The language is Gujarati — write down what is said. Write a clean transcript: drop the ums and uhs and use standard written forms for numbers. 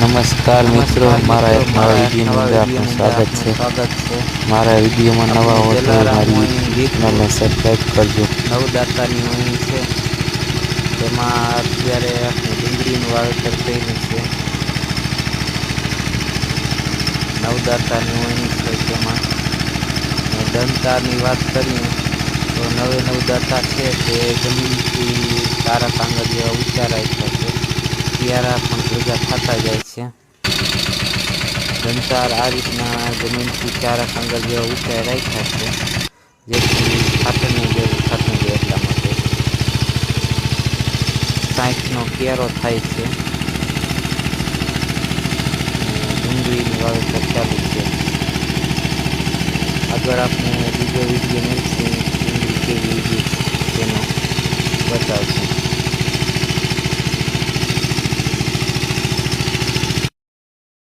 નમસ્કાર મિત્રો, મારા એક નવા વિડીયોની અંદર આપનું સ્વાગત છે. મારા વિડીયોમાં નવા હો તો મારી ચેનલને સબસ્ક્રાઈબ કરજો. નવદાતાની વહી છે. તેમાં અત્યારે આપણે ડુંગળીનું વાવેતર કર્યું છે. નવદાતાની વહી છે. તેમાં દંતાની વાત કરીએ તો નવદાતા છે તે જમીનથી સારા કાંગર જેવા ઊંચા રાખ્યા છે. કિયારા પણ ભેગા થતા જાય છે. દંતાર આ રીતના જમીનથી ચારા કાંગર જેવા ઊંચાઈ રાખ્યા છે, જેથી ખાતરની જરૂર થતી જાય એટલા માટે 60નો કિયારો થાય છે. અને ડુંગળીનું વાવેતર ચાલુ છે. આગળ આપણે બીજો વિડીયો મળશે, ડુંગળી કેવી ઉગી તેનો બતાવશું.